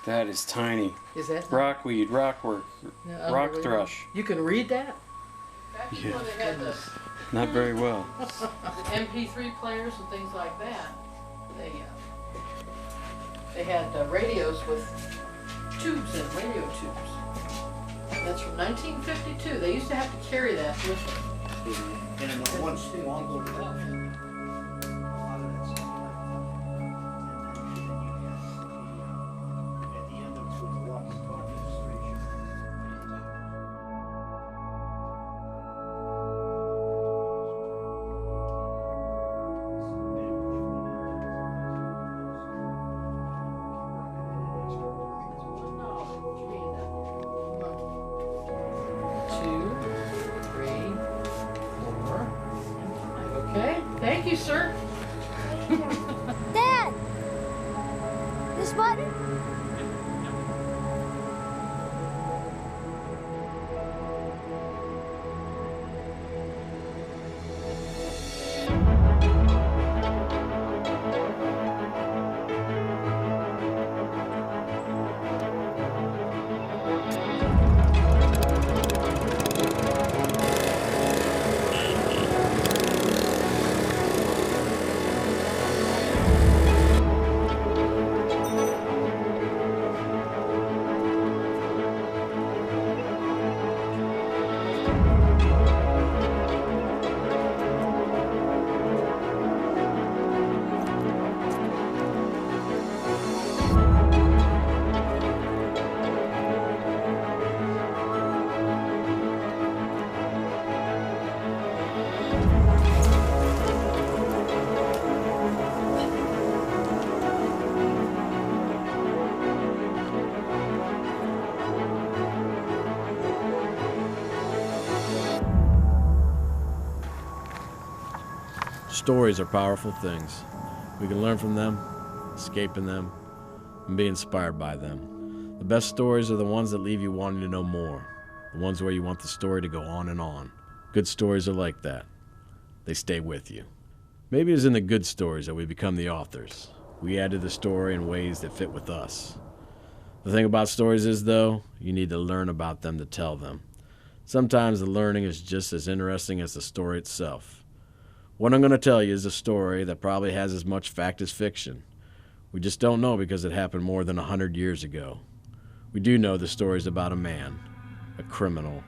That is tiny. Is that Rockweed, rockwork, rock thrush. You can read that? Back before they had the Not very well. MP3 players and things like that, they had radios with tubes in, radio tubes. And that's from 1952. They used to have to carry that with them. And once long ago, Okay, thank you, sir. Dad! This button? Stories are powerful things. We can learn from them, escape in them, and be inspired by them. The best stories are the ones that leave you wanting to know more, the ones where you want the story to go on and on. Good stories are like that. They stay with you. Maybe it's in the good stories that we become the authors. We add to the story in ways that fit with us. The thing about stories is, though, you need to learn about them to tell them. Sometimes the learning is just as interesting as the story itself. What I'm going to tell you is a story that probably has as much fact as fiction. We just don't know because it happened more than 100 years ago. We do know the story is about a man, a criminal,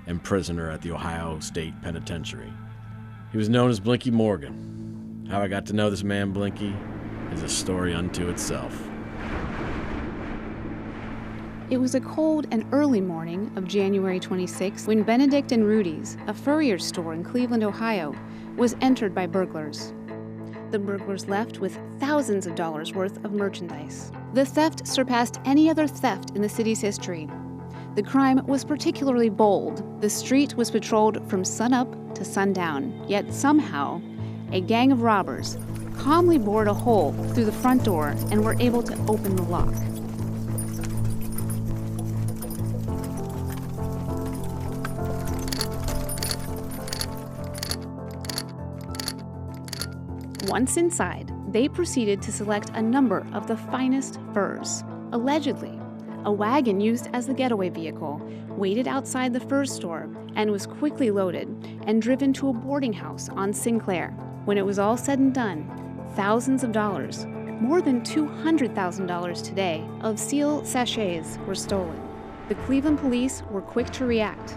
and prisoner at the Ohio State Penitentiary. He was known as Blinky Morgan. How I got to know this man, Blinky, is a story unto itself. It was a cold and early morning of January 26 when Benedict and Rudy's, a furrier store in Cleveland, Ohio, was entered by burglars. The burglars left with thousands of dollars worth of merchandise. The theft surpassed any other theft in the city's history. The crime was particularly bold. The street was patrolled from sunup to sundown, yet somehow, a gang of robbers calmly bored a hole through the front door and were able to open the lock. Once inside, they proceeded to select a number of the finest furs. Allegedly, a wagon used as the getaway vehicle waited outside the fur store and was quickly loaded and driven to a boarding house on Sinclair. When it was all said and done, thousands of dollars, more than $200,000 today, of seal sachets were stolen. The Cleveland police were quick to react,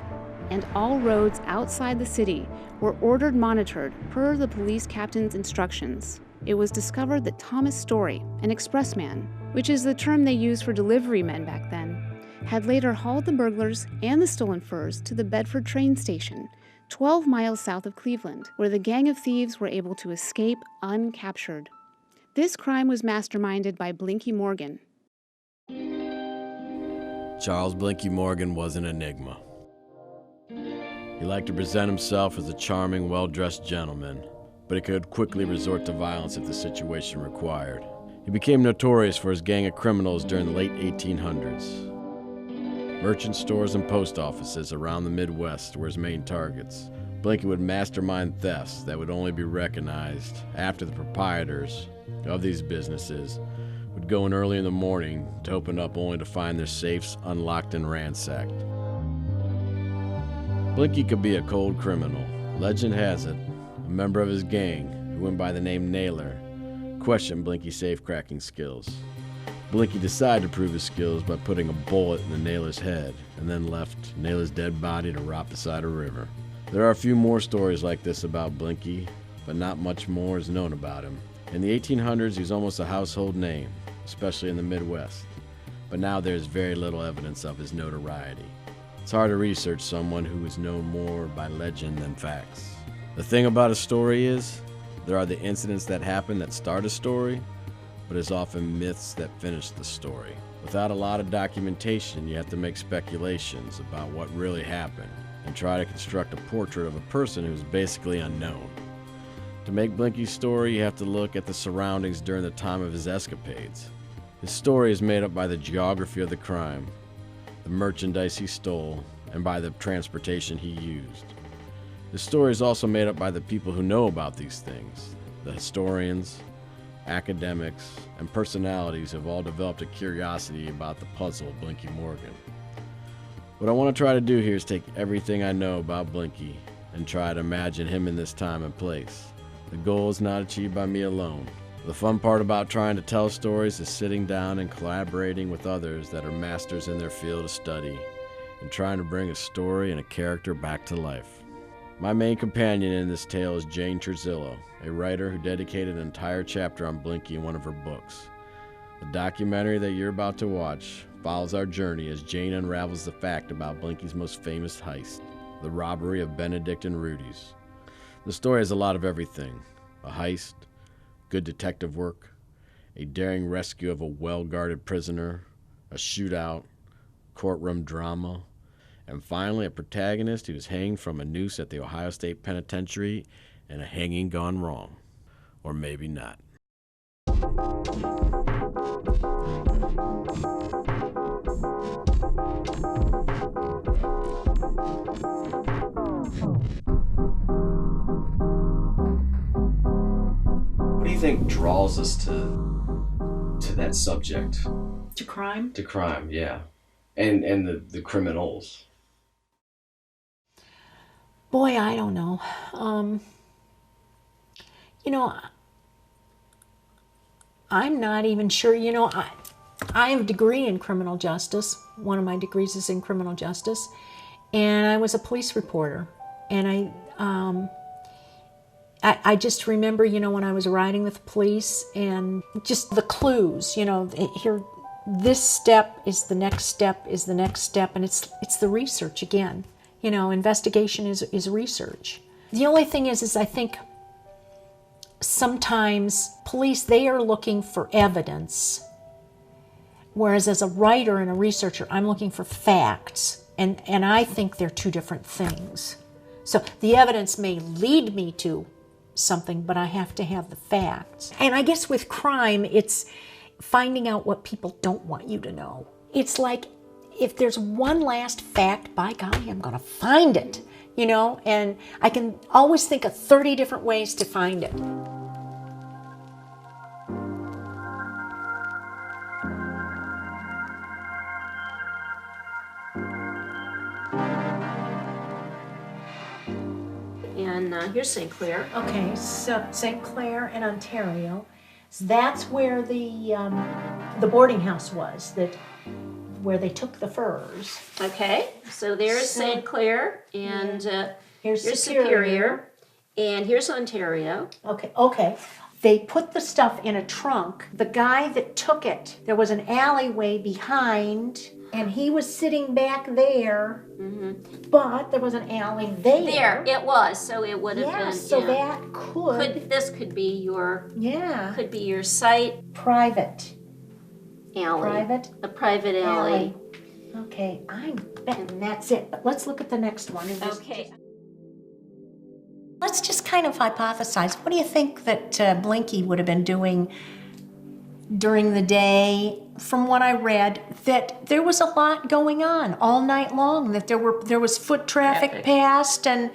and all roads outside the city were ordered monitored per the police captain's instructions. It was discovered that Thomas Story, an expressman, which is the term they used for delivery men back then, had later hauled the burglars and the stolen furs to the Bedford train station, 12 miles south of Cleveland, where the gang of thieves were able to escape uncaptured. This crime was masterminded by Blinky Morgan. Charles Blinky Morgan was an enigma. He liked to present himself as a charming, well-dressed gentleman, but he could quickly resort to violence if the situation required. He became notorious for his gang of criminals during the late 1800s. Merchant stores and post offices around the Midwest were his main targets. Blinky would mastermind thefts that would only be recognized after the proprietors of these businesses would would go in early in the morning to open up only to find their safes unlocked and ransacked. Blinky could be a cold criminal. Legend has it, a member of his gang, who went by the name Naylor, questioned Blinky's safe-cracking skills. Blinky decided to prove his skills by putting a bullet in the Naylor's head, and then left Naylor's dead body to rot beside a river. There are a few more stories like this about Blinky, but not much more is known about him. In the 1800s, he was almost a household name, especially in the Midwest, but now there's very little evidence of his notoriety. It's hard to research someone who is known more by legend than facts. The thing about a story is, there are the incidents that happen that start a story, but it's often myths that finish the story. Without a lot of documentation, you have to make speculations about what really happened and try to construct a portrait of a person who's basically unknown. To make Blinky's story, you have to look at the surroundings during the time of his escapades. His story is made up by the geography of the crime, the merchandise he stole, and by the transportation he used. The story is also made up by the people who know about these things. The historians, academics, and personalities have all developed a curiosity about the puzzle of Blinky Morgan. What I want to try to do here is take everything I know about Blinky and try to imagine him in this time and place. The goal is not achieved by me alone. The fun part about trying to tell stories is sitting down and collaborating with others that are masters in their field of study and trying to bring a story and a character back to life. My main companion in this tale is Jane Terzillo, a writer who dedicated an entire chapter on Blinky in one of her books. The documentary that you're about to watch follows our journey as Jane unravels the fact about Blinky's most famous heist, the robbery of Benedict and Rudy's. The story has a lot of everything: a heist, good detective work, a daring rescue of a well-guarded prisoner, a shootout, courtroom drama, and finally a protagonist who is hanged from a noose at the Ohio State Penitentiary and a hanging gone wrong. Or maybe not. What do you think draws us to that subject? To crime? To crime, yeah. And the criminals. Boy, I don't know. I'm not even sure. I have a degree in criminal justice. One of my degrees is in criminal justice. And I was a police reporter. And I just remember, when I was riding with the police and just the clues, here, this step is the next step is the next step. And it's the research again. Investigation is research. The only thing is I think sometimes police, they are looking for evidence, whereas as a writer and a researcher, I'm looking for facts, and I think they're two different things. So the evidence may lead me to something, but I have to have the facts. And I guess with crime, it's finding out what people don't want you to know. It's like, if there's one last fact, by golly, I'm going to find it, and I can always think of 30 different ways to find it. And here's St. Clair. Okay, so St. Clair in Ontario. So that's where the boarding house was, where they took the furs. Okay, so there's St. Clair, and here's Superior, and here's Ontario. Okay. They put the stuff in a trunk. The guy that took it, there was an alleyway behind, and he was sitting back there, but there was an alley there. There, it was, so it would have been. So that could. This could be your. Yeah. Could be your site. Private. Alley. Private? A private alley. Okay, I'm betting that's it. But let's look at the next one. Okay. Let's just kind of hypothesize. What do you think that Blinky would have been doing during the day? From what I read, that there was a lot going on all night long, that there was foot traffic passed, and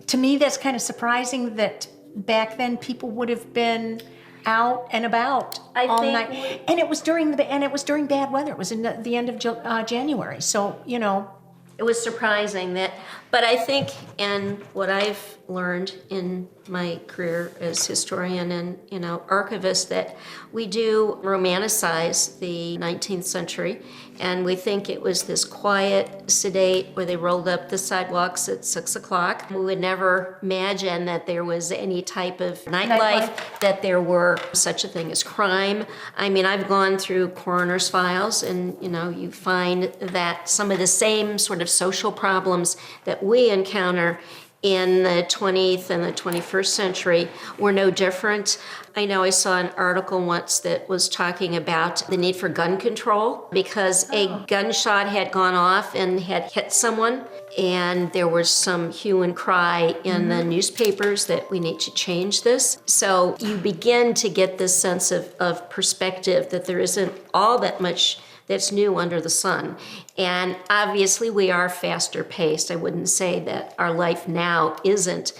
to me that's kind of surprising that back then people would have been out and about I all think night. And it was during bad weather. It was in the end of January. So, you know, it was surprising that, but I think, and what I've learned in my career as historian and, you know, archivist, that we do romanticize the 19th century, and we think it was this quiet, sedate, where they rolled up the sidewalks at 6 o'clock. We would never imagine that there was any type of nightlife, that there were such a thing as crime. I mean, I've gone through coroner's files, and, you know, you find that some of the same sort of social problems that we encounter in the 20th and the 21st century were no different. I know I saw an article once that was talking about the need for gun control because a gunshot had gone off and had hit someone, and there was some hue and cry in the newspapers that we need to change this. So you begin to get this sense of perspective that there isn't all that much that's new under the sun. And obviously we are faster paced. I wouldn't say that our life now isn't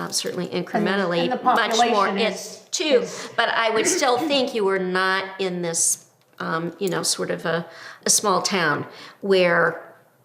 certainly incrementally and the much more. population But I would still think you were not in this, you know, sort of a small town where,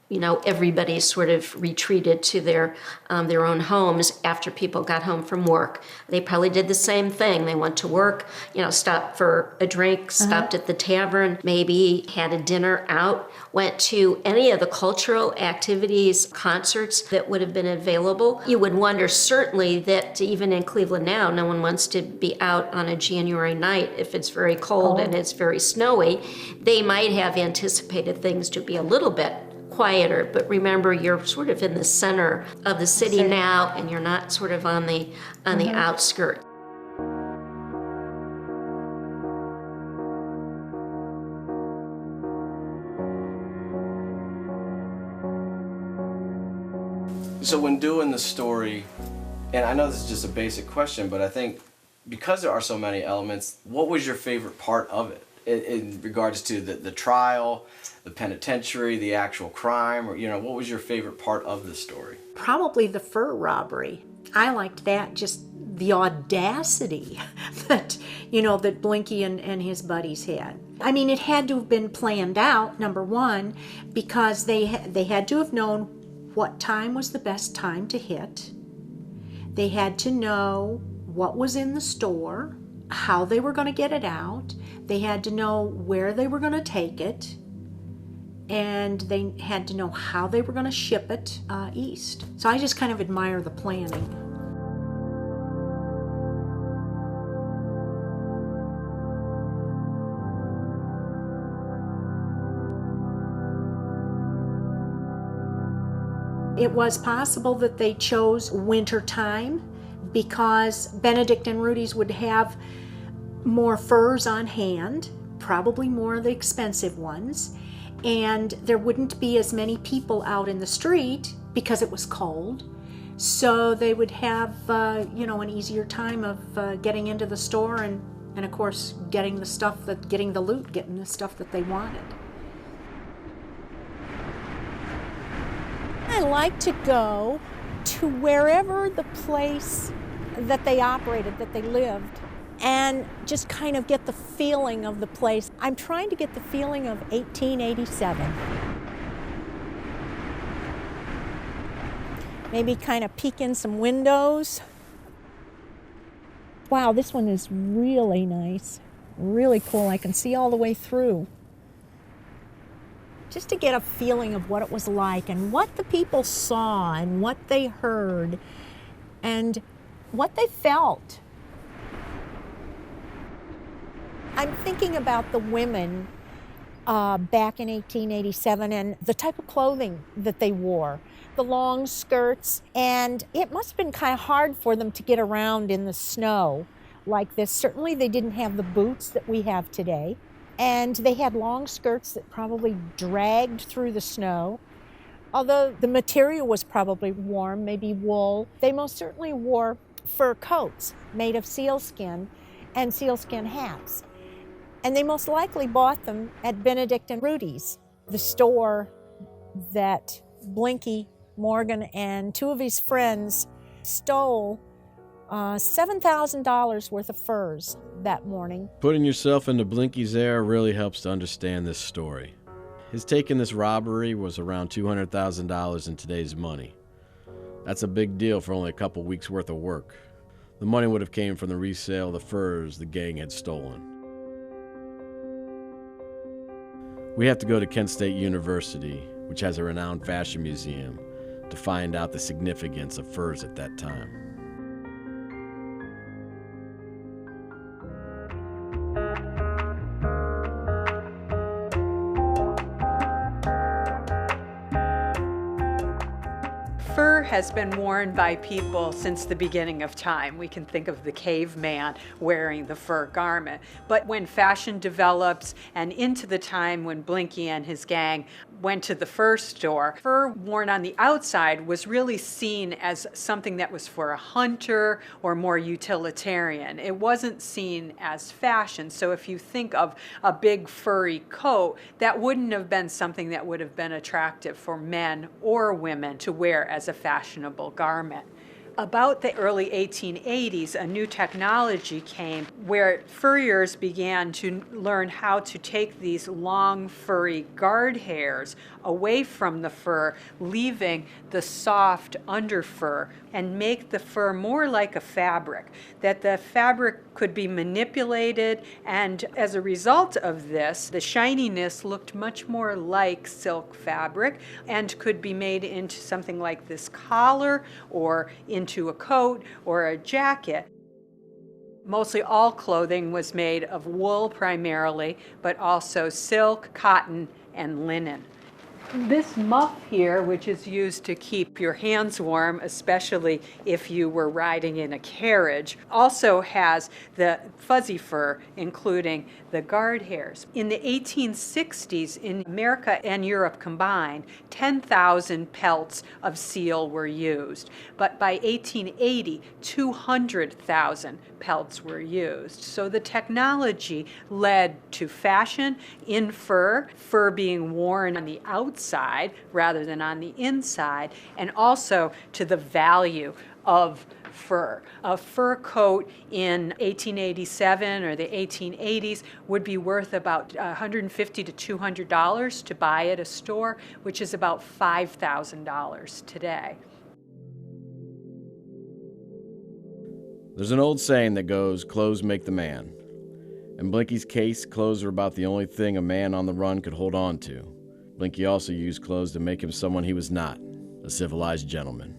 you know, everybody sort of retreated to their own homes after people got home from work. They probably did the same thing. They went to work, you know, stopped for a drink, stopped at the tavern, maybe had a dinner out, went to any of the cultural activities, concerts that would have been available. You would wonder certainly that even in Cleveland now, no one wants to be out on a January night if it's very cold and it's very snowy. They might have anticipated things to be a little bit quieter, but remember, you're sort of in the center of the city now, and you're not sort of on the outskirts. So when doing the story, and I know this is just a basic question, but I think because there are so many elements, what was your favorite part of it in regards to the trial, the penitentiary, the actual crime, or, you know, what was your favorite part of the story? probably the fur robbery. I liked that, just the audacity that, you know, that Blinky and his buddies had. I mean, it had to have been planned out, number one, because they had to have known what time was the best time to hit. They had to know what was in the store, how they were going to get it out. They had to know where they were going to take it. And they had to know how they were going to ship it east. So I just kind of admire the planning. It was possible that they chose winter time because Benedict and Rudy's would have more furs on hand, probably more of the expensive ones, and there wouldn't be as many people out in the street because it was cold. So they would have, an easier time of getting into the store and of course getting the stuff getting the loot, getting the stuff that they wanted. I like to go to wherever the place that they operated, that they lived, and just kind of get the feeling of the place. I'm trying to get the feeling of 1887. Maybe kind of peek in some windows. Wow, this one is really nice, really cool. I can see all the way through. Just to get a feeling of what it was like and what the people saw and what they heard and what they felt. I'm thinking about the women back in 1887 and the type of clothing that they wore, the long skirts, and it must have been kind of hard for them to get around in the snow like this. Certainly they didn't have the boots that we have today. And they had long skirts that probably dragged through the snow. Although the material was probably warm, maybe wool, they most certainly wore fur coats made of sealskin and sealskin hats. And they most likely bought them at Benedict and Rudy's, the store that Blinky, Morgan, and two of his friends stole $7,000 worth of furs that morning. Putting yourself into Blinky's era really helps to understand this story. His take in this robbery was around $200,000 in today's money. That's a big deal for only a couple weeks' worth of work. The money would have came from the resale of the furs the gang had stolen. We have to go to Kent State University, which has a renowned fashion museum, to find out the significance of furs at that time. Fur has been worn by people since the beginning of time. We can think of the caveman wearing the fur garment. But when fashion develops and into the time when Blinky and his gang went to the fur store, fur worn on the outside was really seen as something that was for a hunter or more utilitarian. It wasn't seen as fashion. So if you think of a big furry coat, that wouldn't have been something that would have been attractive for men or women to wear as a fashionable garment. About the early 1880s, a new technology came where furriers began to learn how to take these long, furry guard hairs away from the fur, leaving the soft underfur, and make the fur more like a fabric, that the fabric could be manipulated, and as a result of this, the shininess looked much more like silk fabric and could be made into something like this collar or into a coat or a jacket. Mostly all clothing was made of wool primarily, but also silk, cotton, and linen. This muff here, which is used to keep your hands warm, especially if you were riding in a carriage, also has the fuzzy fur, including the guard hairs. In the 1860s, in America and Europe combined, 10,000 pelts of seal were used. But by 1880, 200,000 pelts were used. So the technology led to fashion in fur, fur being worn on the outside rather than on the inside, and also to the value of fur. A fur coat in 1887 or the 1880s would be worth about $150 to $200 to buy at a store, which is about $5,000 today. There's an old saying that goes, clothes make the man. In Blinky's case, clothes were about the only thing a man on the run could hold on to. Blinky also used clothes to make him someone he was not, a civilized gentleman.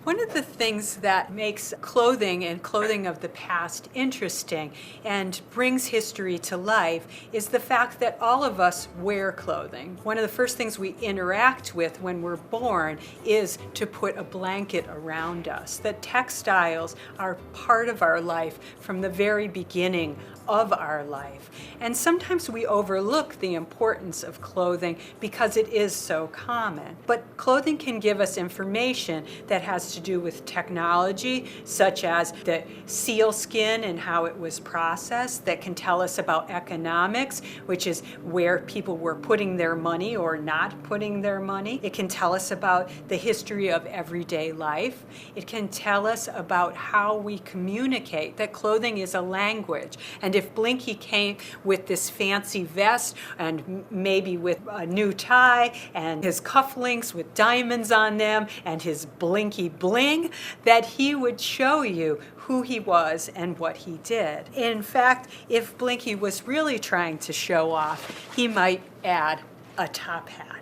One of the things that makes clothing and clothing of the past interesting and brings history to life is the fact that all of us wear clothing. One of the first things we interact with when we're born is to put a blanket around us. That textiles are part of our life from the very beginning of our life. And sometimes we overlook the importance of clothing because it is so common. But clothing can give us information that has to do with technology, such as the seal skin and how it was processed, that can tell us about economics, which is where people were putting their money or not putting their money. It can tell us about the history of everyday life. It can tell us about how we communicate, that clothing is a language. And if Blinky came with this fancy vest and maybe with a new tie and his cufflinks with diamonds on them and his Blinky bling, that he would show you who he was and what he did. In fact, if Blinky was really trying to show off, he might add a top hat.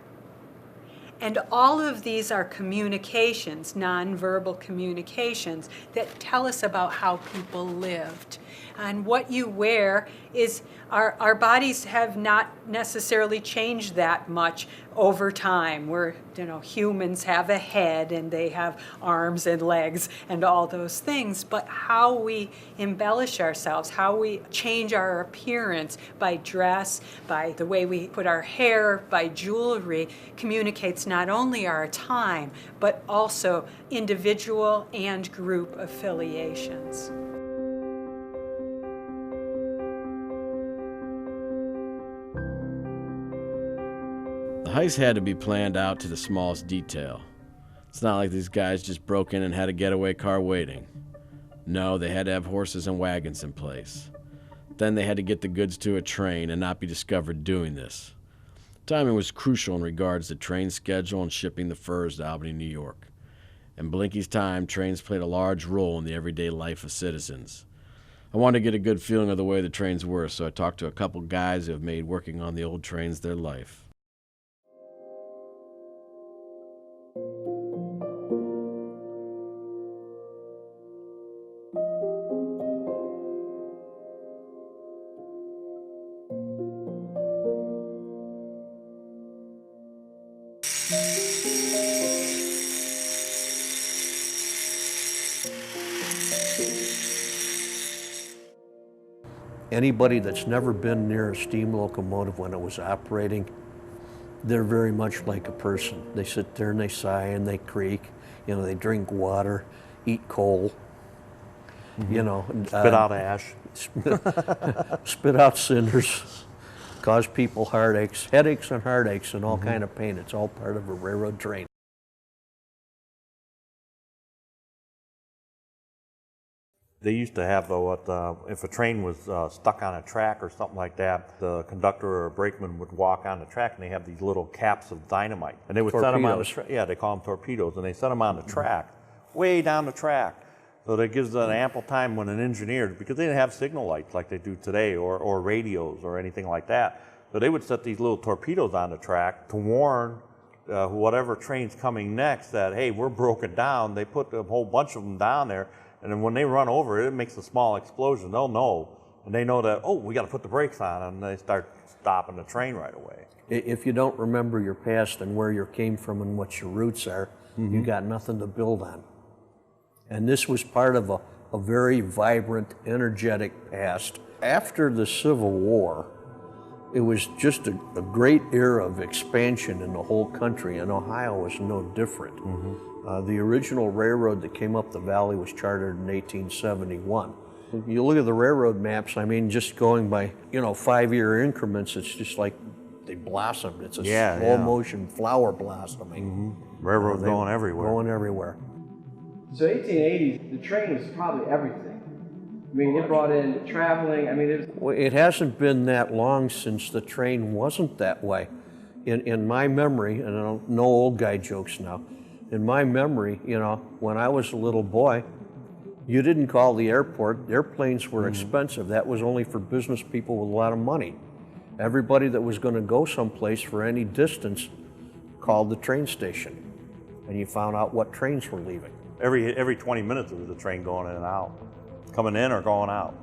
And all of these are communications, nonverbal communications, that tell us about how people lived. And what you wear is, our bodies have not necessarily changed that much over time. We're, humans have a head and they have arms and legs and all those things, but how we embellish ourselves, how we change our appearance by dress, by the way we put our hair, by jewelry, communicates not only our time, but also individual and group affiliations. The heist had to be planned out to the smallest detail. It's not like these guys just broke in and had a getaway car waiting. No, they had to have horses and wagons in place. Then they had to get the goods to a train and not be discovered doing this. Timing was crucial in regards to train schedule and shipping the furs to Albany, New York. In Blinky's time, trains played a large role in the everyday life of citizens. I wanted to get a good feeling of the way the trains were, so I talked to a couple guys who have made working on the old trains their life. Anybody that's never been near a steam locomotive when it was operating, they're very much like a person. They sit there and they sigh and they creak, you know, they drink water, eat coal, you know. Spit out ash. Spit out cinders, cause people headaches and heartaches and all kind of pain. It's all part of a railroad train. They used to have, though, if a train was stuck on a track or something like that, the conductor or a brakeman would walk on the track, and they have these little caps of dynamite, and they would set them on the track. Yeah, they call them torpedoes, and they set them on the track, way down the track. So that gives an ample time when an engineer, because they didn't have signal lights like they do today, or radios or anything like that. So they would set these little torpedoes on the track to warn whatever train's coming next that, hey, we're broken down. They put a whole bunch of them down there. And then when they run over it, it makes a small explosion. They'll know, and they know that, oh, we got to put the brakes on, and they start stopping the train right away. If you don't remember your past and where you came from and what your roots are, you got nothing to build on. And this was part of a very vibrant, energetic past. After the Civil War, it was just a great era of expansion in the whole country, and Ohio was no different. The original railroad that came up the valley was chartered in 1871. You look at the railroad maps, I mean, just going by, you know, 5-year increments, it's just like they blossomed. It's a slow motion flower blossoming. Railroads going everywhere. Going everywhere. So 1880s, the train was probably everything. I mean, it brought in traveling. I mean, Well, it hasn't been that long since the train wasn't that way. In my memory, and I don't know old guy jokes now, in my memory, you know, when I was a little boy, you didn't call the airport. Airplanes were expensive. That was only for business people with a lot of money. Everybody that was going to go someplace for any distance called the train station, and you found out what trains were leaving. Every 20 minutes there was a train going in and out, coming in or going out.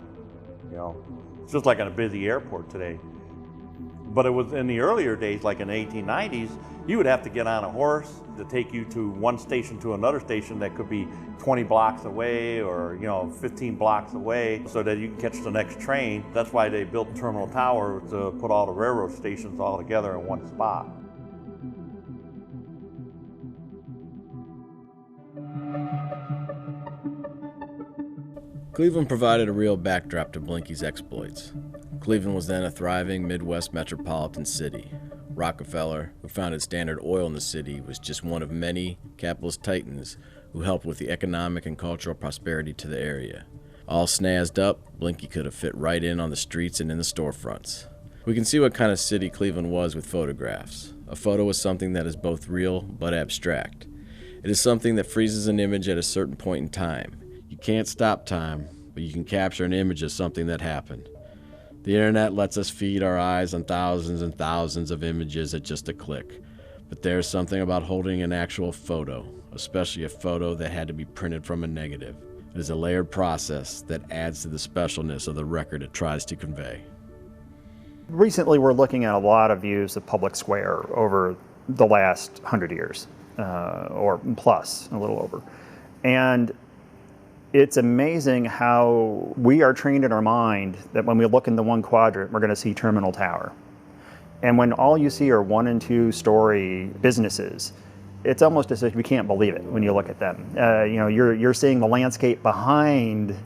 You know, it's just like in a busy airport today. But it was in the earlier days, like in the 1890s, you would have to get on a horse to take you to one station to another station that could be 20 blocks away or, you know, 15 blocks away so that you can catch the next train. That's why they built Terminal Tower, to put all the railroad stations all together in one spot. Cleveland provided a real backdrop to Blinky's exploits. Cleveland was then a thriving Midwest metropolitan city. Rockefeller, who founded Standard Oil in the city, was just one of many capitalist titans who helped with the economic and cultural prosperity to the area. All snazzed up, Blinky could have fit right in on the streets and in the storefronts. We can see what kind of city Cleveland was with photographs. A photo is something that is both real but abstract. It is something that freezes an image at a certain point in time. You can't stop time, but you can capture an image of something that happened. The internet lets us feed our eyes on thousands and thousands of images at just a click. But there's something about holding an actual photo, especially a photo that had to be printed from a negative. It is a layered process that adds to the specialness of the record it tries to convey. Recently, we're looking at a lot of views of public square over the last 100 years, or plus, a little over. And it's amazing how we are trained in our mind that when we look in the one quadrant, we're going to see Terminal Tower. And when all you see are 1- and 2-story businesses, it's almost as if you can't believe it when you look at them. You know, you're seeing the landscape behind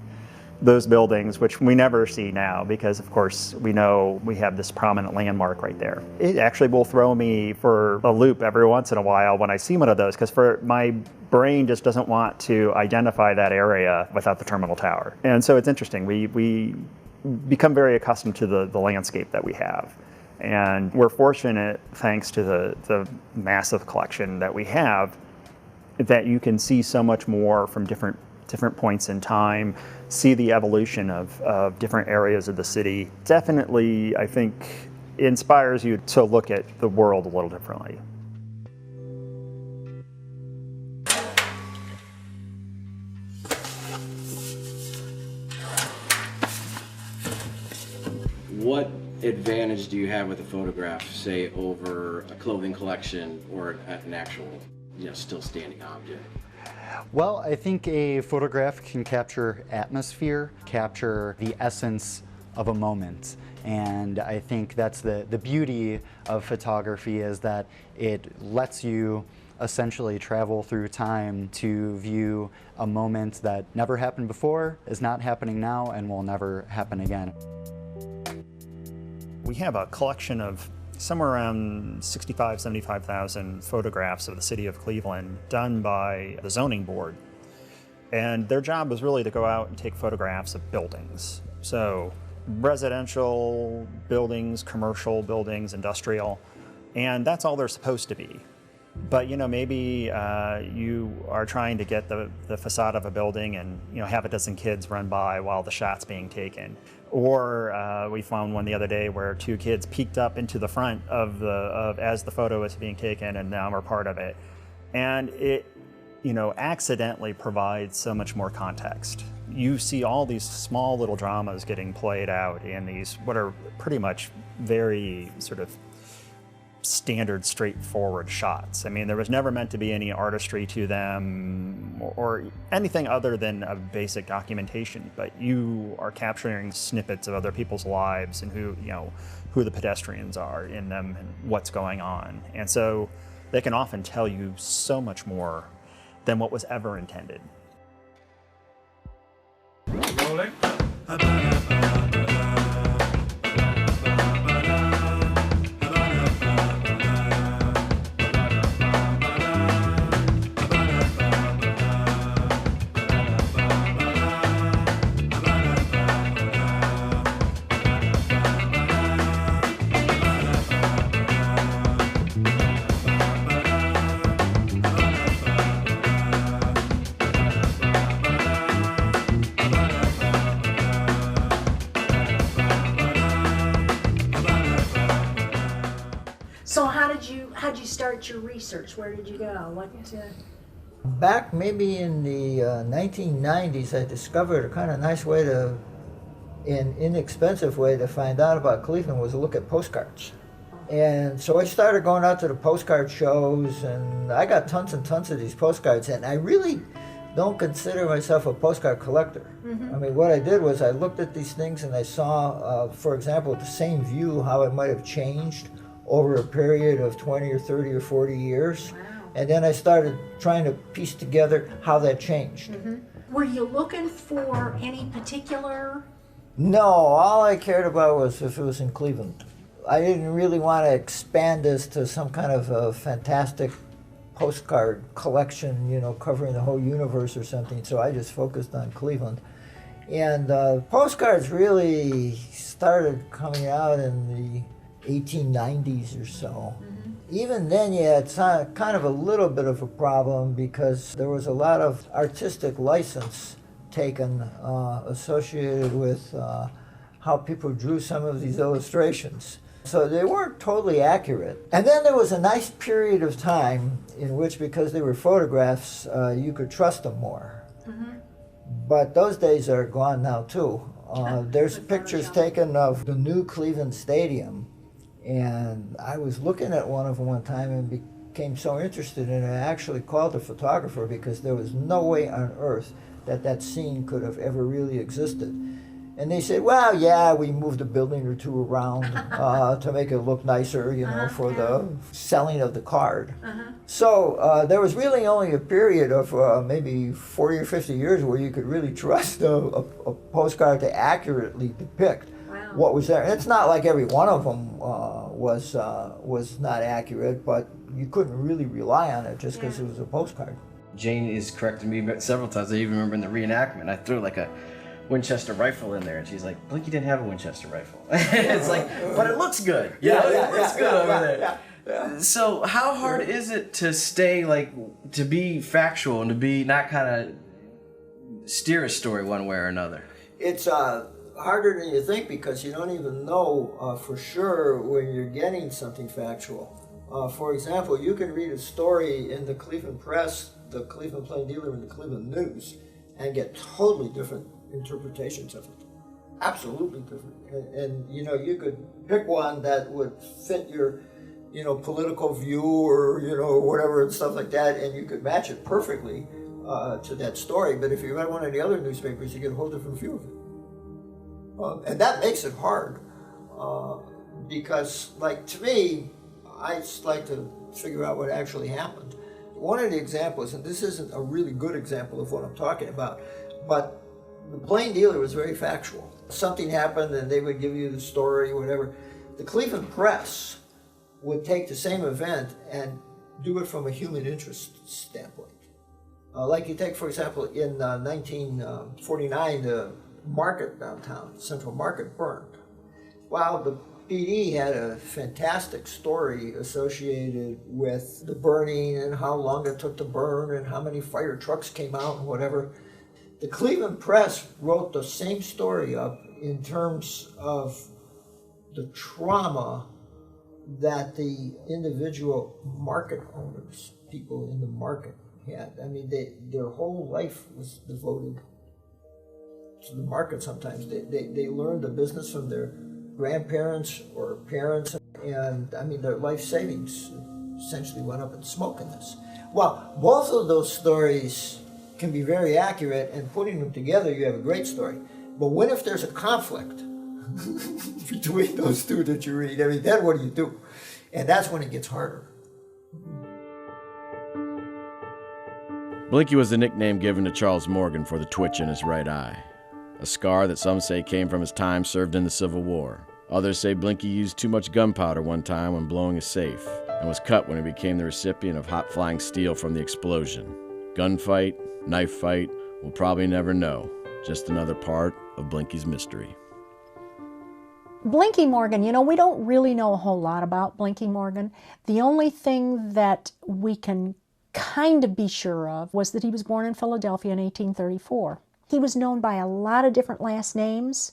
those buildings, which we never see now because, of course, we know we have this prominent landmark right there. It actually will throw me for a loop every once in a while when I see one of those, because for my brain just doesn't want to identify that area without the terminal tower. And so it's interesting. We become very accustomed to the landscape that we have. And we're fortunate, thanks to the massive collection that we have, that you can see so much more from different points in time, see the evolution of different areas of the city. Definitely, I think, inspires you to look at the world a little differently. What advantage do you have with a photograph, say, over a clothing collection or an actual, still standing object? Well, I think a photograph can capture atmosphere, capture the essence of a moment. And I think that's the beauty of photography, is that it lets you essentially travel through time to view a moment that never happened before, is not happening now, and will never happen again. We have a collection of somewhere around 75,000 photographs of the city of Cleveland done by the zoning board. And their job was really to go out and take photographs of buildings. So residential buildings, commercial buildings, industrial, and that's all they're supposed to be. But maybe you are trying to get the facade of a building and have a dozen kids run by while the shot's being taken. Or we found one the other day where two kids peeked up into the front as the photo was being taken, and now we're part of it. And it, accidentally provides so much more context. You see all these small little dramas getting played out in these what are pretty much very sort of standard, straightforward shots. I mean, there was never meant to be any artistry to them or anything other than a basic documentation, but you are capturing snippets of other people's lives and who the pedestrians are in them and what's going on. And so they can often tell you so much more than what was ever intended. Rolling. So how'd you start your research? Where did you go? Back maybe in the 1990s, I discovered a kind of nice way an inexpensive way to find out about Cleveland was to look at postcards. And so I started going out to the postcard shows, and I got tons and tons of these postcards, and I really don't consider myself a postcard collector. I mean, what I did was I looked at these things and I saw, for example, the same view, how it might have changed over a period of 20 or 30 or 40 years. Wow. And then I started trying to piece together how that changed. Were you looking for any particular? No, all I cared about was if it was in Cleveland. I didn't really want to expand this to some kind of a fantastic postcard collection, covering the whole universe or something, so I just focused on Cleveland. And postcards really started coming out in the 1890s or so. Even then you had kind of a little bit of a problem because there was a lot of artistic license taken associated with how people drew some of these illustrations. So they weren't totally accurate. And then there was a nice period of time in which, because they were photographs, you could trust them more. But those days are gone now too. There's pictures taken of the new Cleveland Stadium, and I was looking at one of them one time and became so interested in it, I actually called the photographer because there was no way on earth that scene could have ever really existed. And they said, well, yeah, we moved a building or two around to make it look nicer, for the selling of the card. So there was really only a period of maybe 40 or 50 years where you could really trust a postcard to accurately depict what was there. And it's not like every one of them was not accurate, but you couldn't really rely on it just because it was a postcard. Jane is correcting me several times. I even remember in the reenactment, I threw like a Winchester rifle in there, and she's like, Blinky didn't have a Winchester rifle. It's like, but it looks good. It looks good over there. Yeah. So how hard is it to stay, to be factual and to be not kind of steer a story one way or another? It's harder than you think because you don't even know for sure when you're getting something factual. For example, you can read a story in the Cleveland Press, the Cleveland Plain Dealer, and the Cleveland News and get totally different interpretations of it. Absolutely different. And you could pick one that would fit your political view or whatever and stuff like that, and you could match it perfectly to that story. But if you read one of the other newspapers, you get a whole different view of it. And that makes it hard because, to me, I just like to figure out what actually happened. One of the examples, and this isn't a really good example of what I'm talking about, but the Plain Dealer was very factual. Something happened and they would give you the story, whatever. The Cleveland Press would take the same event and do it from a human interest standpoint. Like you take, for example, in 1949, the market downtown, Central Market, burned. Well, the PD had a fantastic story associated with the burning and how long it took to burn and how many fire trucks came out and whatever. The Cleveland Press wrote the same story up in terms of the trauma that the individual market owners, people in the market, had. I mean, their whole life was devoted to the market sometimes. They learned the business from their grandparents or parents, and I mean, their life savings essentially went up in smoke in this. Well, both of those stories can be very accurate, and putting them together, you have a great story. But what if there's a conflict between those two that you read? I mean, then what do you do? And that's when it gets harder. Blinky was the nickname given to Charles Morgan for the twitch in his right eye, a scar that some say came from his time served in the Civil War. Others say Blinky used too much gunpowder one time when blowing a safe and was cut when he became the recipient of hot flying steel from the explosion. Gunfight, knife fight, we'll probably never know. Just another part of Blinky's mystery. Blinky Morgan, we don't really know a whole lot about Blinky Morgan. The only thing that we can kind of be sure of was that he was born in Philadelphia in 1834. He was known by a lot of different last names.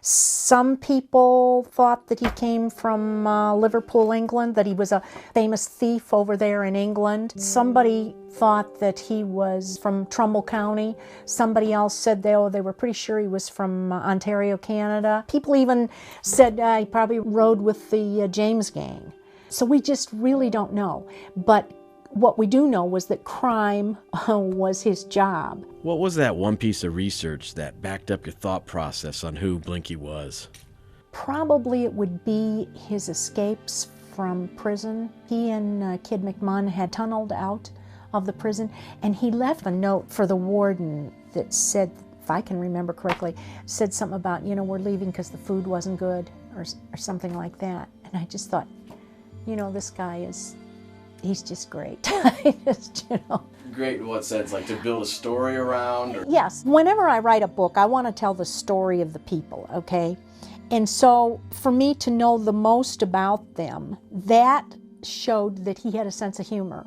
Some people thought that he came from Liverpool, England, that he was a famous thief over there in England. Somebody thought that he was from Trumbull County. Somebody else said they were pretty sure he was from Ontario, Canada. People even said he probably rode with the James Gang. So we just really don't know. But what we do know was that crime was his job. What was that one piece of research that backed up your thought process on who Blinky was? Probably it would be his escapes from prison. He and Kid McMunn had tunneled out of the prison, and he left a note for the warden that said, if I can remember correctly, said something about, we're leaving because the food wasn't good, or something like that. And I just thought, this guy he's just great. Great in what sense? Like to build a story around? Or? Yes. Whenever I write a book, I want to tell the story of the people, okay? And so for me to know the most about them, that showed that he had a sense of humor.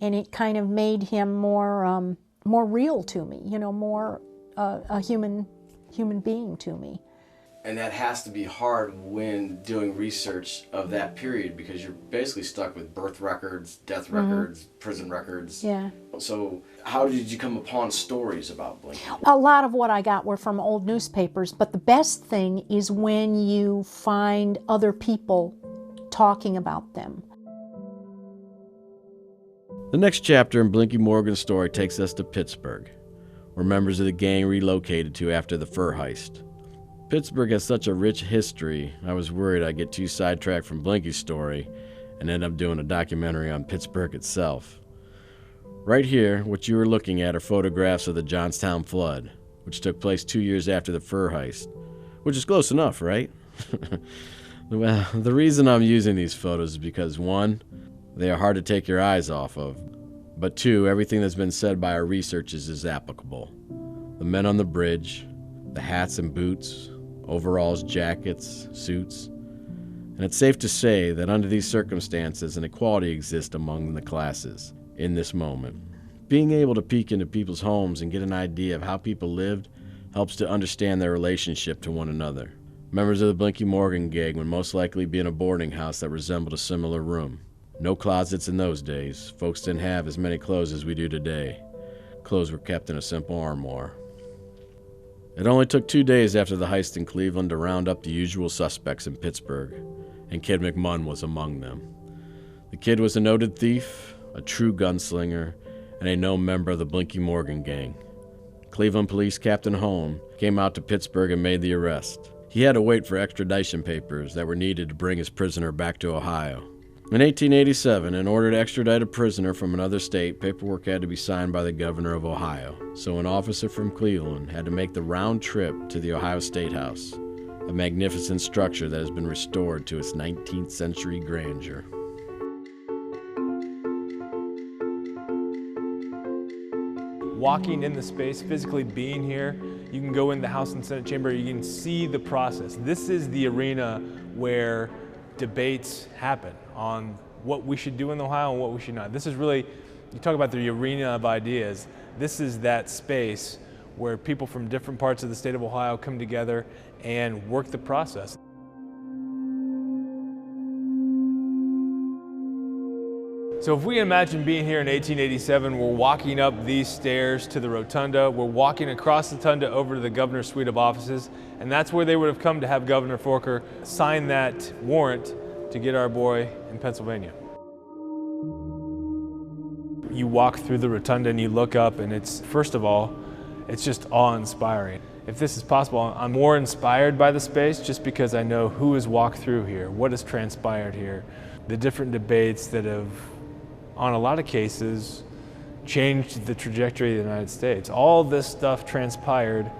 And it kind of made him more real to me, more a human being to me. And that has to be hard when doing research of that period because you're basically stuck with birth records, death records, prison records. Yeah. So how did you come upon stories about Blinky? A lot of what I got were from old newspapers, but the best thing is when you find other people talking about them. The next chapter in Blinky Morgan's story takes us to Pittsburgh, where members of the gang relocated to after the fur heist. Pittsburgh has such a rich history, I was worried I'd get too sidetracked from Blinky's story and end up doing a documentary on Pittsburgh itself. Right here, what you are looking at are photographs of the Johnstown flood, which took place 2 years after the fur heist, which is close enough, right? Well, the reason I'm using these photos is because 1, they are hard to take your eyes off of, but 2, everything that's been said by our researchers is applicable. The men on the bridge, the hats and boots, overalls, jackets, suits, and it's safe to say that under these circumstances an equality exists among the classes in this moment. Being able to peek into people's homes and get an idea of how people lived helps to understand their relationship to one another. Members of the Blinky Morgan gang would most likely be in a boarding house that resembled a similar room. No closets in those days. Folks didn't have as many clothes as we do today. Clothes were kept in a simple armoire. It only took 2 days after the heist in Cleveland to round up the usual suspects in Pittsburgh, and Kid McMunn was among them. The kid was a noted thief, a true gunslinger, and a known member of the Blinky Morgan gang. Cleveland Police Captain Hone came out to Pittsburgh and made the arrest. He had to wait for extradition papers that were needed to bring his prisoner back to Ohio. In 1887, in order to extradite a prisoner from another state, paperwork had to be signed by the governor of Ohio. So an officer from Cleveland had to make the round trip to the Ohio State House, a magnificent structure that has been restored to its 19th century grandeur. Walking in the space, physically being here, you can go in the House and Senate chamber, you can see the process. This is the arena where debates happen on what we should do in Ohio and what we should not. This is really, you talk about the arena of ideas, this is that space where people from different parts of the state of Ohio come together and work the process. So if we imagine being here in 1887, we're walking up these stairs to the rotunda, we're walking across the rotunda over to the governor's suite of offices, and that's where they would have come to have Governor Forker sign that warrant to get our boy in Pennsylvania. You walk through the rotunda and you look up and it's, first of all, it's just awe-inspiring. If this is possible, I'm more inspired by the space just because I know who has walked through here, what has transpired here, the different debates that have, on a lot of cases, changed the trajectory of the United States. All this stuff transpired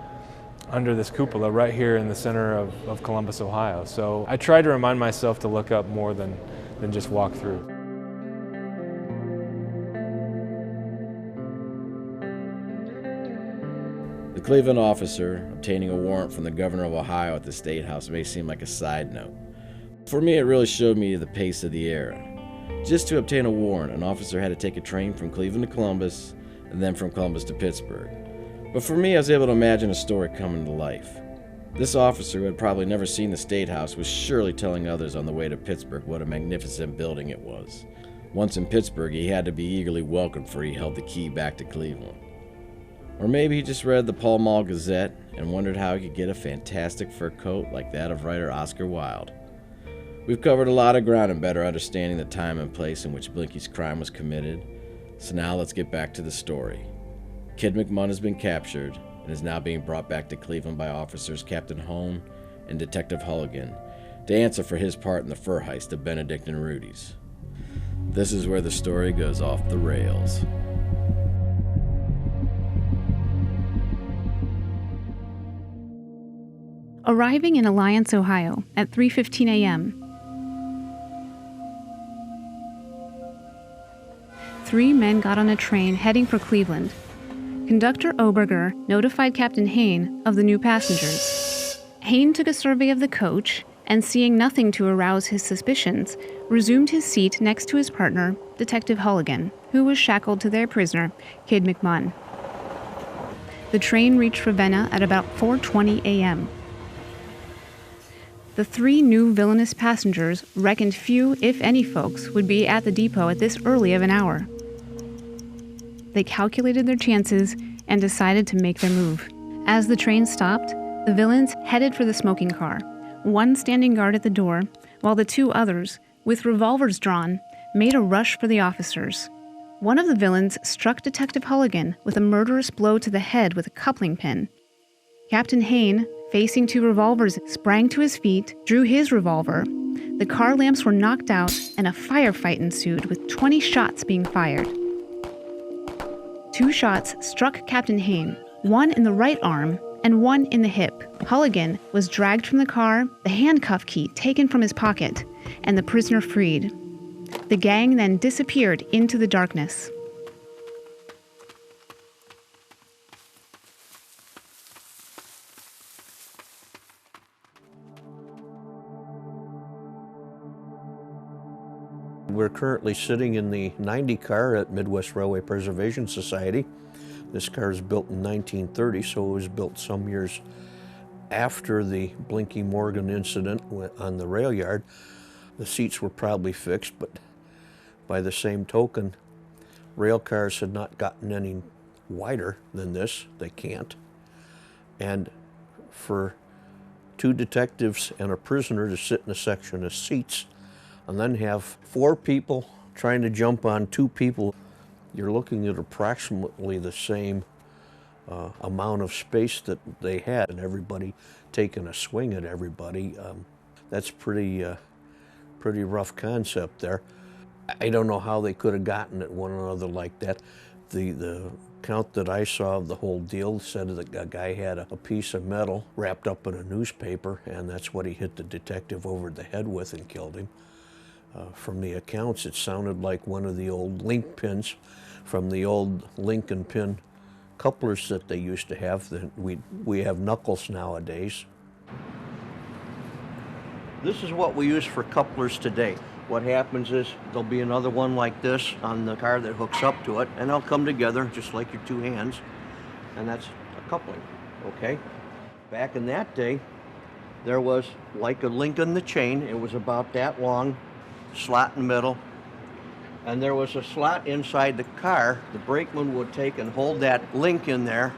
under this cupola right here in the center of Columbus, Ohio. So I try to remind myself to look up more than just walk through. The Cleveland officer obtaining a warrant from the governor of Ohio at the State House may seem like a side note. For me, it really showed me the pace of the era. Just to obtain a warrant, an officer had to take a train from Cleveland to Columbus, and then from Columbus to Pittsburgh. But for me, I was able to imagine a story coming to life. This officer, who had probably never seen the State House, was surely telling others on the way to Pittsburgh what a magnificent building it was. Once in Pittsburgh, he had to be eagerly welcomed, for he held the key back to Cleveland. Or maybe he just read the Pall Mall Gazette and wondered how he could get a fantastic fur coat like that of writer Oscar Wilde. We've covered a lot of ground in better understanding the time and place in which Blinky's crime was committed, so now let's get back to the story. Kid McMunn has been captured and is now being brought back to Cleveland by officers Captain Hone and Detective Hulligan to answer for his part in the fur heist of Benedict and Rudy's. This is where the story goes off the rails. Arriving in Alliance, Ohio at 3:15 a.m., 3 men got on a train heading for Cleveland. Conductor Oberger notified Captain Hain of the new passengers. Hain took a survey of the coach and, seeing nothing to arouse his suspicions, resumed his seat next to his partner, Detective Hulligan, who was shackled to their prisoner, Kid McMunn. The train reached Ravenna at about 4:20 a.m. The 3 new villainous passengers reckoned few, if any, folks would be at the depot at this early of an hour. They calculated their chances and decided to make their move. As the train stopped, the villains headed for the smoking car, one standing guard at the door, while the 2 others, with revolvers drawn, made a rush for the officers. One of the villains struck Detective Hulligan with a murderous blow to the head with a coupling pin. Captain Hain facing two revolvers, sprang to his feet, drew his revolver. The car lamps were knocked out, and a firefight ensued with 20 shots being fired. 2 shots struck Captain Hain, one in the right arm and one in the hip. Hulligan was dragged from the car, the handcuff key taken from his pocket, and the prisoner freed. The gang then disappeared into the darkness. We're currently sitting in the 90 car at Midwest Railway Preservation Society. This car is built in 1930, so it was built some years after the Blinky Morgan incident on the rail yard. The seats were probably fixed, but by the same token, rail cars had not gotten any wider than this. They can't. And for 2 detectives and a prisoner to sit in a section of seats and then have 4 people trying to jump on 2 people, you're looking at approximately the same amount of space that they had, and everybody taking a swing at everybody. That's pretty rough concept there. I don't know how they could have gotten at one another like that. The account that I saw of the whole deal said that a guy had a piece of metal wrapped up in a newspaper, and that's what he hit the detective over the head with and killed him. From the accounts, it sounded like one of the old link pins from the old link and pin couplers that they used to have. We have knuckles nowadays. This is what we use for couplers today. What happens is there'll be another one like this on the car that hooks up to it, and they'll come together just like your 2 hands, and that's a coupling, okay? Back in that day, there was like a link in the chain. It was about that long, slot in the middle, and there was a slot inside the car. The brakeman would take and hold that link in there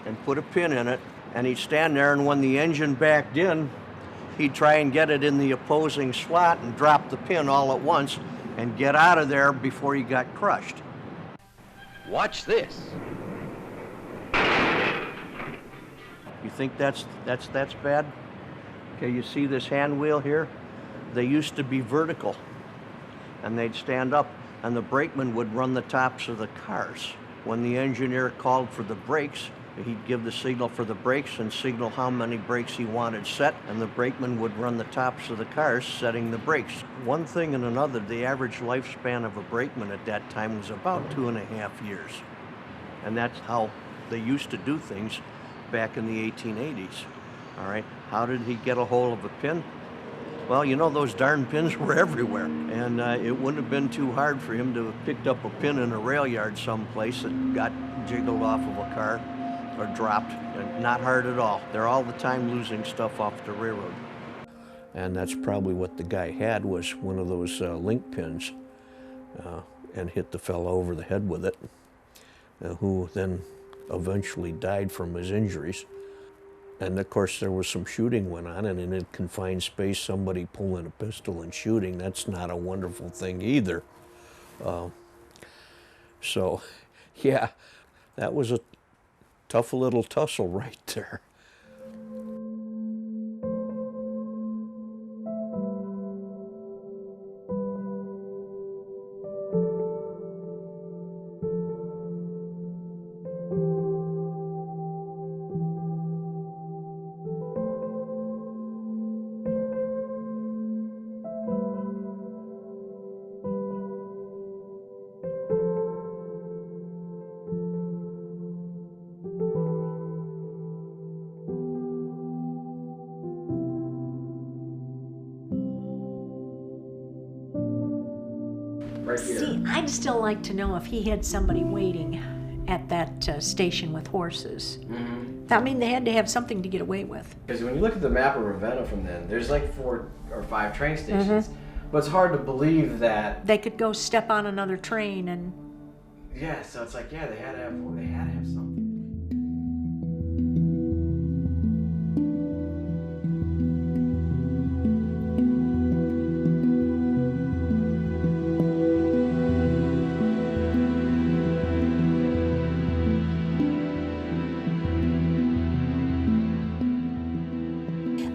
and put a pin in it, and he'd stand there, and when the engine backed in, he'd try and get it in the opposing slot and drop the pin all at once and get out of there before he got crushed. Watch this. You think that's bad? Okay, you see this hand wheel here? They used to be vertical, and they'd stand up, and the brakeman would run the tops of the cars. When the engineer called for the brakes, he'd give the signal for the brakes and signal how many brakes he wanted set, and the brakeman would run the tops of the cars setting the brakes. One thing and another, the average lifespan of a brakeman at that time was about 2.5 years. And that's how they used to do things back in the 1880s. All right, how did he get a hold of a pin? Well, you know, those darn pins were everywhere, and it wouldn't have been too hard for him to have picked up a pin in a rail yard someplace that got jiggled off of a car or dropped. Not hard at all. They're all the time losing stuff off the railroad. And that's probably what the guy had, was one of those link pins, and hit the fellow over the head with it, who then eventually died from his injuries. And of course there was some shooting went on, and in a confined space, somebody pulling a pistol and shooting, that's not a wonderful thing either. So yeah, that was a tough little tussle right there. Right here. See, I'd still like to know if he had somebody waiting at that station with horses. Mm-hmm. I mean, they had to have something to get away with. Because when you look at the map of Ravenna from then, there's like 4 or 5 train stations. But it's hard to believe that they could go step on another train and. Yeah, so it's like, yeah, they had to have something.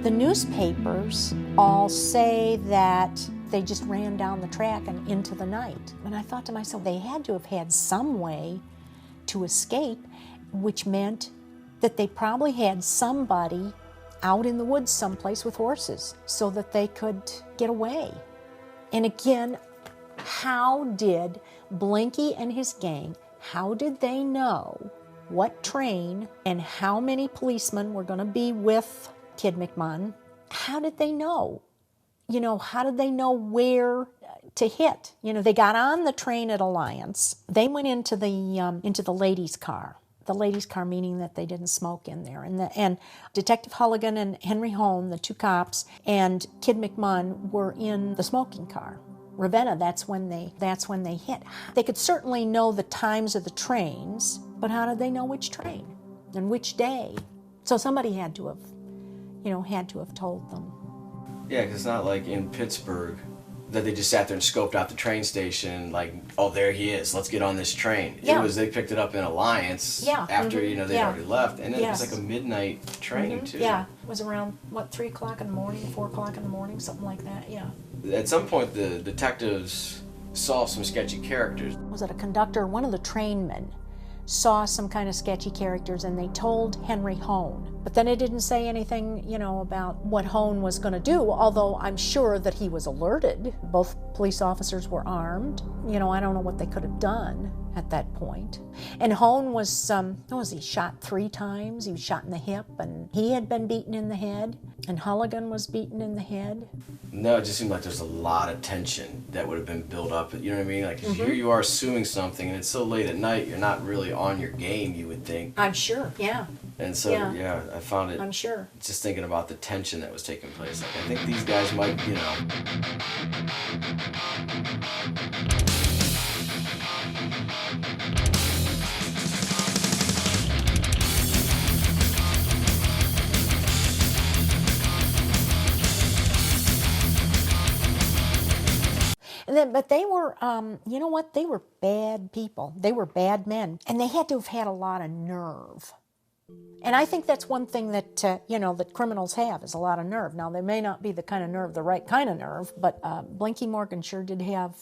The newspapers all say that they just ran down the track and into the night. And I thought to myself, they had to have had some way to escape, which meant that they probably had somebody out in the woods someplace with horses so that they could get away. And again, how did Blinky and his gang, how did they know what train and how many policemen were going to be with Kid McMahon? How did they know? You know, how did they know where to hit? You know, they got on the train at Alliance. They went into the ladies' car. The ladies' car meaning that they didn't smoke in there. And Detective Hulligan and Henry Hone, the two cops, and Kid McMahon were in the smoking car. Ravenna, that's when they hit. They could certainly know the times of the trains, but how did they know which train and which day? So somebody had to have told them. Yeah, because it's not like in Pittsburgh that they just sat there and scoped out the train station, like, oh, there he is, let's get on this train. Yeah. It was, they picked it up in Alliance after, they'd already left. And it was like a midnight train, too. Yeah, it was around, 3 o'clock in the morning, 4 o'clock in the morning, something like that, yeah. At some point, the detectives saw some sketchy characters. Was it a conductor? One of the trainmen saw some kind of sketchy characters, and they told Henry Hone. But then it didn't say anything, about what Hone was going to do, although I'm sure that he was alerted. Both police officers were armed. I don't know what they could have done at that point. And Hone was, he shot 3 times. He was shot in the hip, and he had been beaten in the head, and Hulligan was beaten in the head. No, it just seemed like there's a lot of tension that would have been built up. You know what I mean? Like, here you are assuming something, and it's so late at night, you're not really on your game, you would think. I'm sure, yeah. And so, yeah, I found it. I'm sure. Just thinking about the tension that was taking place. Like, I think these guys might, But they were, you know what? They were bad people. They were bad men. And they had to have had a lot of nerve. And I think that's one thing that, that criminals have, is a lot of nerve. Now, they may not be the kind of nerve, the right kind of nerve, but Blinky Morgan sure did have,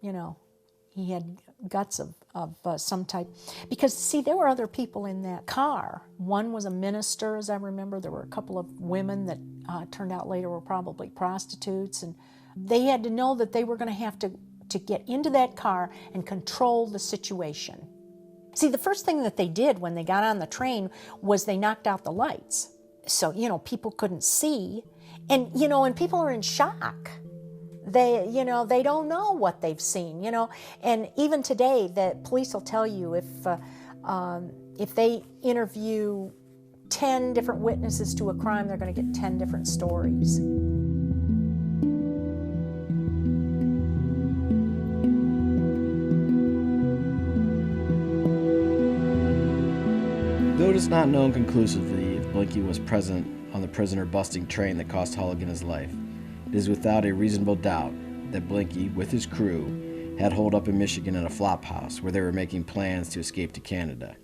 he had guts of some type. Because, see, there were other people in that car. One was a minister, as I remember. There were a couple of women that turned out later were probably prostitutes. And they had to know that they were going to have to get into that car and control the situation. See, the first thing that they did when they got on the train was they knocked out the lights. So, people couldn't see. And, and people are in shock. They don't know what they've seen, And even today, the police will tell you if they interview 10 different witnesses to a crime, they're going to get 10 different stories. Though it is not known conclusively if Blinky was present on the prisoner-busting train that cost Hulligan his life, it is without a reasonable doubt that Blinky, with his crew, had holed up in Michigan in a flop house where they were making plans to escape to Canada.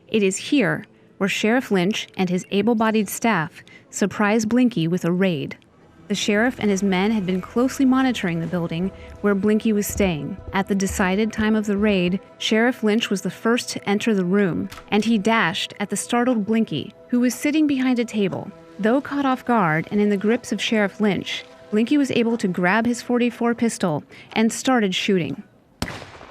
It is here where Sheriff Lynch and his able-bodied staff surprised Blinky with a raid. The sheriff and his men had been closely monitoring the building where Blinky was staying. At the decided time of the raid, Sheriff Lynch was the first to enter the room, and he dashed at the startled Blinky, who was sitting behind a table. Though caught off guard and in the grips of Sheriff Lynch, Blinky was able to grab his .44 pistol and started shooting.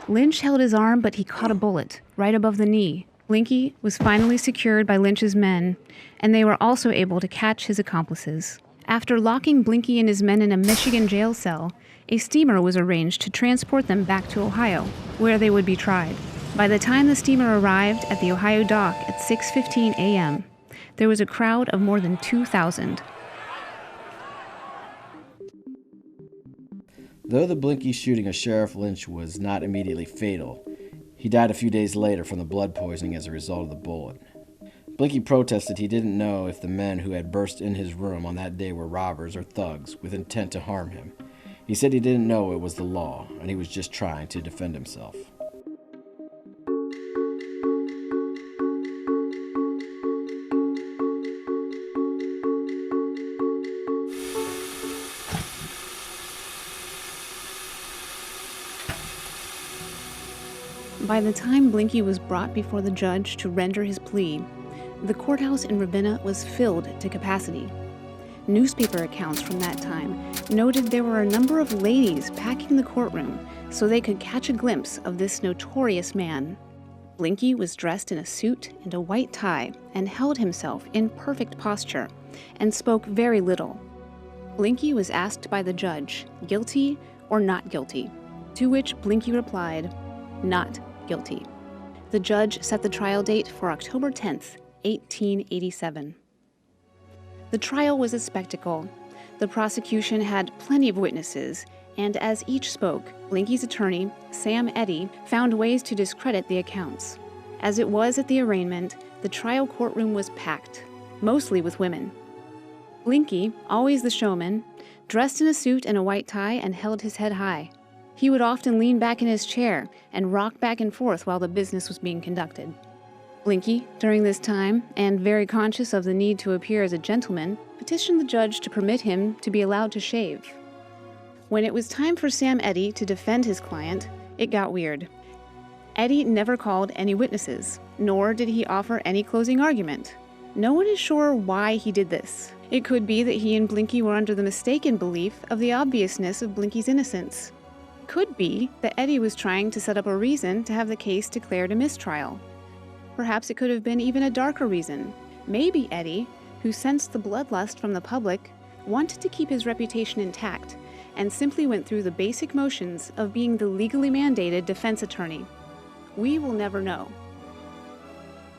Lynch held his arm, but he caught a bullet right above the knee. Blinky was finally secured by Lynch's men, and they were also able to catch his accomplices. After locking Blinky and his men in a Michigan jail cell, a steamer was arranged to transport them back to Ohio, where they would be tried. By the time the steamer arrived at the Ohio dock at 6:15 a.m., there was a crowd of more than 2,000. Though the Blinky shooting of Sheriff Lynch was not immediately fatal, he died a few days later from the blood poisoning as a result of the bullet. Blinky protested he didn't know if the men who had burst in his room on that day were robbers or thugs with intent to harm him. He said he didn't know it was the law, and he was just trying to defend himself. By the time Blinky was brought before the judge to render his plea, the courthouse in Ravenna was filled to capacity. Newspaper accounts from that time noted there were a number of ladies packing the courtroom so they could catch a glimpse of this notorious man. Blinky was dressed in a suit and a white tie and held himself in perfect posture and spoke very little. Blinky was asked by the judge, guilty or not guilty, to which Blinky replied, not guilty. The judge set the trial date for October 10th, 1887. The trial was a spectacle. The prosecution had plenty of witnesses, and as each spoke, Blinky's attorney, Sam Eddy, found ways to discredit the accounts. As it was at the arraignment, the trial courtroom was packed, mostly with women. Blinky, always the showman, dressed in a suit and a white tie and held his head high. He would often lean back in his chair and rock back and forth while the business was being conducted. Blinky, during this time, and very conscious of the need to appear as a gentleman, petitioned the judge to permit him to be allowed to shave. When it was time for Sam Eddy to defend his client, it got weird. Eddy never called any witnesses, nor did he offer any closing argument. No one is sure why he did this. It could be that he and Blinky were under the mistaken belief of the obviousness of Blinky's innocence. Could be that Eddy was trying to set up a reason to have the case declared a mistrial. Perhaps it could have been even a darker reason. Maybe Eddy, who sensed the bloodlust from the public, wanted to keep his reputation intact and simply went through the basic motions of being the legally mandated defense attorney. We will never know.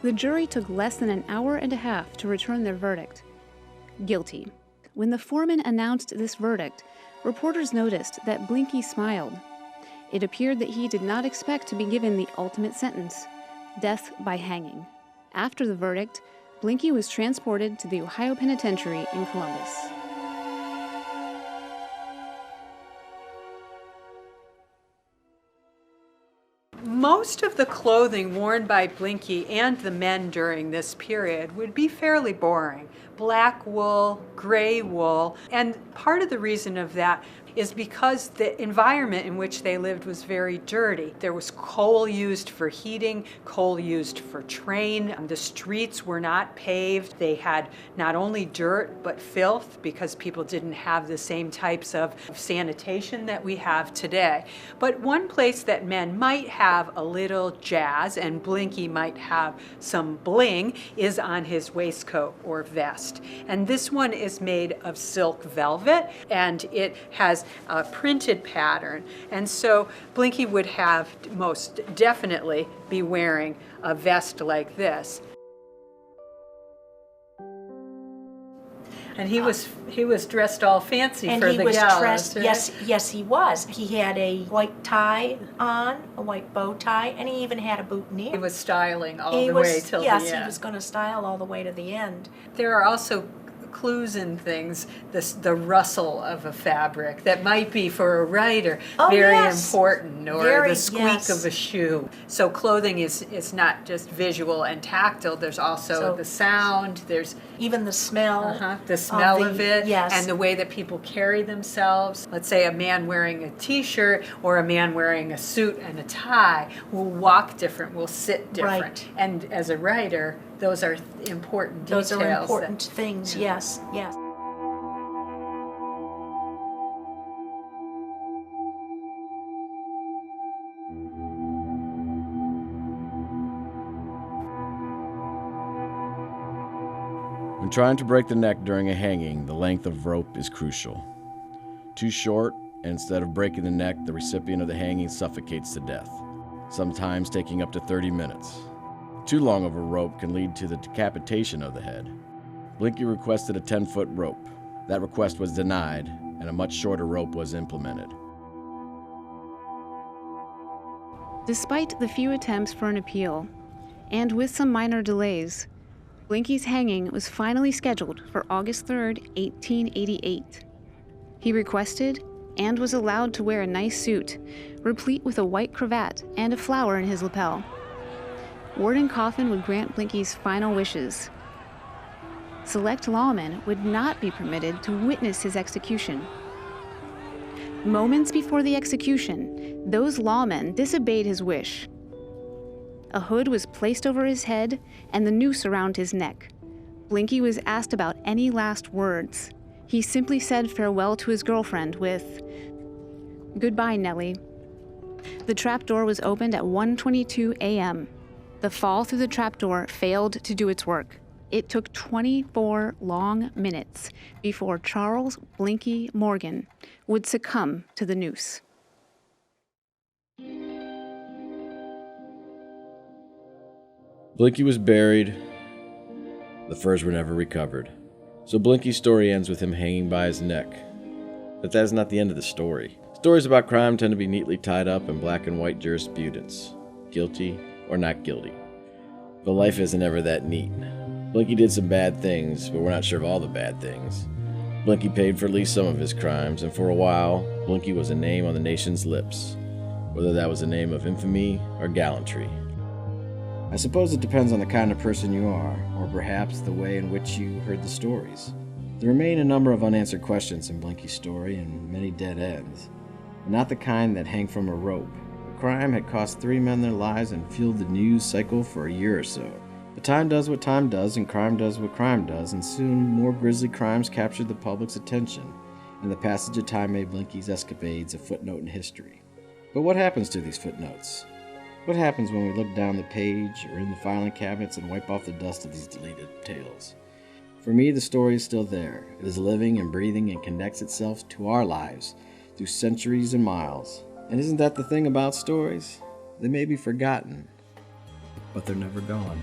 The jury took less than an hour and a half to return their verdict. Guilty. When the foreman announced this verdict, reporters noticed that Blinky smiled. It appeared that he did not expect to be given the ultimate sentence, death by hanging. After the verdict, Blinky was transported to the Ohio Penitentiary in Columbus. Most of the clothing worn by Blinky and the men during this period would be fairly boring. Black wool, gray wool, and part of the reason of that is because the environment in which they lived was very dirty. There was coal used for heating, coal used for train. The streets were not paved. They had not only dirt, but filth because people didn't have the same types of sanitation that we have today. But one place that men might have a little jazz and Blinky might have some bling is on his waistcoat or vest. And this one is made of silk velvet, and it has a printed pattern. And so Blinky would have most definitely be wearing a vest like this. And he was dressed all fancy and for he the was gallows. Dressed, Right? yes, he was. He had a white tie on, a white bow tie, and he even had a boutonniere. He was styling all the way till the end. Yes, he was going to style all the way to the end. There are also clues in things, the rustle of a fabric that might be for a writer very important, or the squeak of a shoe. So clothing is not just visual and tactile, there's also the sound, there's even the smell. The smell of it, yes. And the way that people carry themselves. Let's say a man wearing a t-shirt or a man wearing a suit and a tie will walk different, will sit different. Right. And as a writer, those are important details. Those are important things, yes, yes. When trying to break the neck during a hanging, the length of rope is crucial. Too short, and instead of breaking the neck, the recipient of the hanging suffocates to death, sometimes taking up to 30 minutes. Too long of a rope can lead to the decapitation of the head. Blinky requested a 10-foot rope. That request was denied, and a much shorter rope was implemented. Despite the few attempts for an appeal, and with some minor delays, Blinky's hanging was finally scheduled for August 3rd, 1888. He requested and was allowed to wear a nice suit, replete with a white cravat and a flower in his lapel. Warden Coffin would grant Blinky's final wishes. Select lawmen would not be permitted to witness his execution. Moments before the execution, those lawmen disobeyed his wish. A hood was placed over his head and the noose around his neck. Blinky was asked about any last words. He simply said farewell to his girlfriend with, "Goodbye, Nellie." The trapdoor was opened at 1:22 a.m. The fall through the trapdoor failed to do its work. It took 24 long minutes before Charles Blinky Morgan would succumb to the noose. Blinky was buried. The furs were never recovered. So Blinky's story ends with him hanging by his neck. But that is not the end of the story. Stories about crime tend to be neatly tied up in black and white jurisprudence. Guilty or not guilty. But life isn't ever that neat. Blinky did some bad things, but we're not sure of all the bad things. Blinky paid for at least some of his crimes, and for a while, Blinky was a name on the nation's lips, whether that was a name of infamy or gallantry. I suppose it depends on the kind of person you are, or perhaps the way in which you heard the stories. There remain a number of unanswered questions in Blinky's story and many dead ends, but not the kind that hang from a rope. The crime had cost 3 men their lives and fueled the news cycle for a year or so. But time does what time does, and crime does what crime does, and soon more grisly crimes captured the public's attention, and the passage of time made Blinky's escapades a footnote in history. But what happens to these footnotes? What happens when we look down the page or in the filing cabinets and wipe off the dust of these deleted tales? For me, the story is still there. It is living and breathing and connects itself to our lives through centuries and miles. And isn't that the thing about stories? They may be forgotten, but they're never gone.